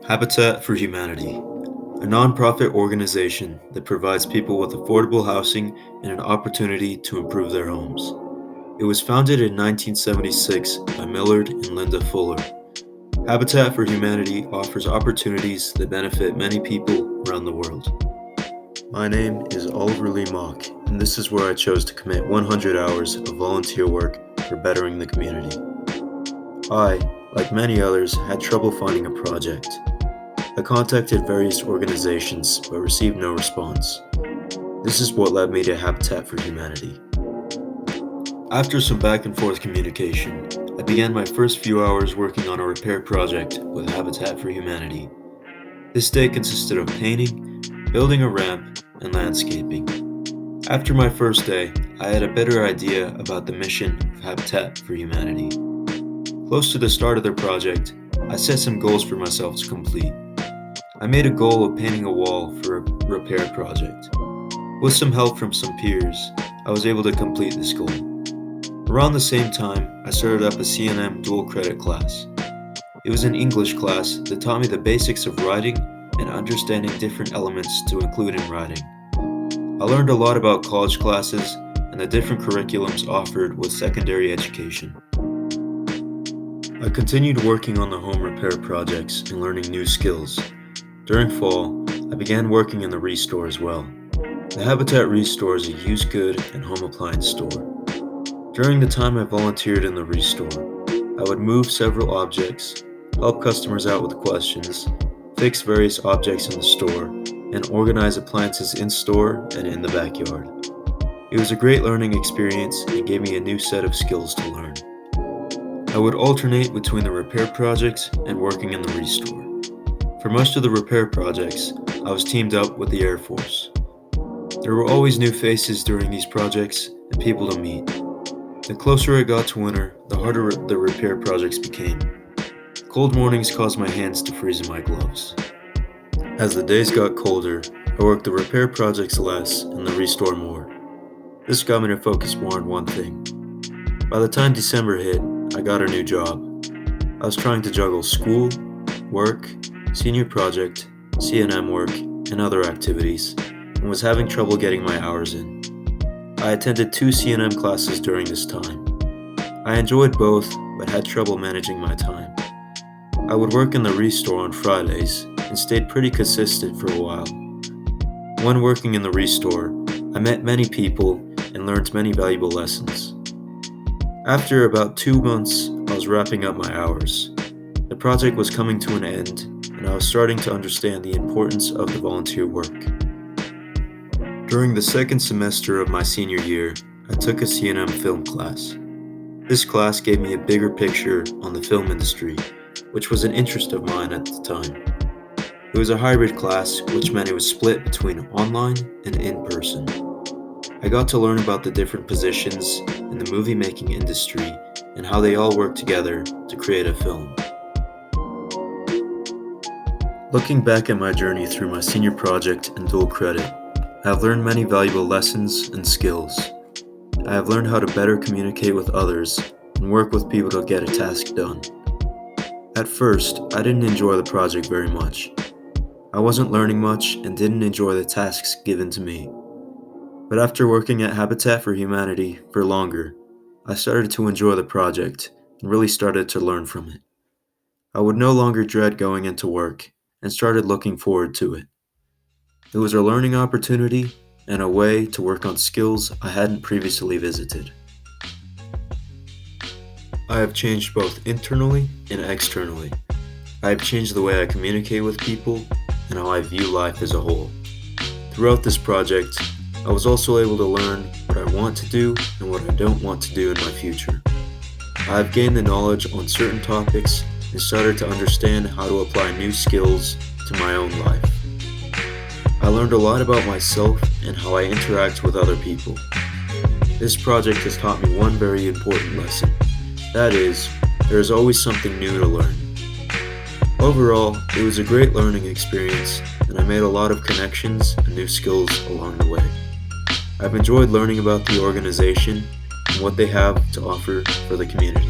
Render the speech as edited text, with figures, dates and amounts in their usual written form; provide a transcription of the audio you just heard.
Habitat for Humanity, a nonprofit organization that provides people with affordable housing and an opportunity to improve their homes. It was founded in 1976 by Millard and Linda Fuller. Habitat for Humanity offers opportunities that benefit many people around the world. My name is Oliver Lee Mock, and this is where I chose to commit 100 hours of volunteer work for bettering the community. I, like many others, had trouble finding a project. I contacted various organizations but received no response. This is what led me to Habitat for Humanity. After some back and forth communication, I began my first few hours working on a repair project with Habitat for Humanity. This day consisted of painting, building a ramp, and landscaping. After my first day, I had a better idea about the mission of Habitat for Humanity. Close to the start of their project, I set some goals for myself to complete. I made a goal of painting a wall for a repair project. With some help from some peers, I was able to complete this goal. Around the same time, I started up a CNM dual credit class. It was an English class that taught me the basics of writing and understanding different elements to include in writing. I learned a lot about college classes and the different curriculums offered with secondary education. I continued working on the home repair projects and learning new skills. During fall, I began working in the Restore as well. The Habitat Restore is a used good and home appliance store. During the time I volunteered in the Restore, I would move several objects, help customers out with questions, fix various objects in the store, and organize appliances in-store and in the backyard. It was a great learning experience and gave me a new set of skills to learn. I would alternate between the repair projects and working in the Restore. For most of the repair projects, I was teamed up with the Air Force. There were always new faces during these projects and people to meet. The closer it got to winter, the harder the repair projects became. Cold mornings caused my hands to freeze in my gloves. As the days got colder, I worked the repair projects less and the Restore more. This got me to focus more on one thing. By the time December hit, I got a new job. I was trying to juggle school, work, senior project, CNM work, and other activities, and was having trouble getting my hours in. I attended 2 CNM classes during this time. I enjoyed both, but had trouble managing my time. I would work in the Restore on Fridays and stayed pretty consistent for a while. When working in the Restore, I met many people and learned many valuable lessons. After about 2 months, I was wrapping up my hours. The project was coming to an end, and I was starting to understand the importance of the volunteer work. During the second semester of my senior year, I took a CNM film class. This class gave me a bigger picture on the film industry, which was an interest of mine at the time. It was a hybrid class, which meant it was split between online and in-person. I got to learn about the different positions in the movie-making industry and how they all work together to create a film. Looking back at my journey through my senior project and dual credit, I have learned many valuable lessons and skills. I have learned how to better communicate with others and work with people to get a task done. At first, I didn't enjoy the project very much. I wasn't learning much and didn't enjoy the tasks given to me. But after working at Habitat for Humanity for longer, I started to enjoy the project and really started to learn from it. I would no longer dread going into work and started looking forward to it. It was a learning opportunity and a way to work on skills I hadn't previously visited. I have changed both internally and externally. I have changed the way I communicate with people and how I view life as a whole. Throughout this project, I was also able to learn what I want to do and what I don't want to do in my future. I have gained the knowledge on certain topics and started to understand how to apply new skills to my own life. I learned a lot about myself and how I interact with other people. This project has taught me one very important lesson. That is, there is always something new to learn. Overall, it was a great learning experience, and I made a lot of connections and new skills along the way. I've enjoyed learning about the organization and what they have to offer for the community.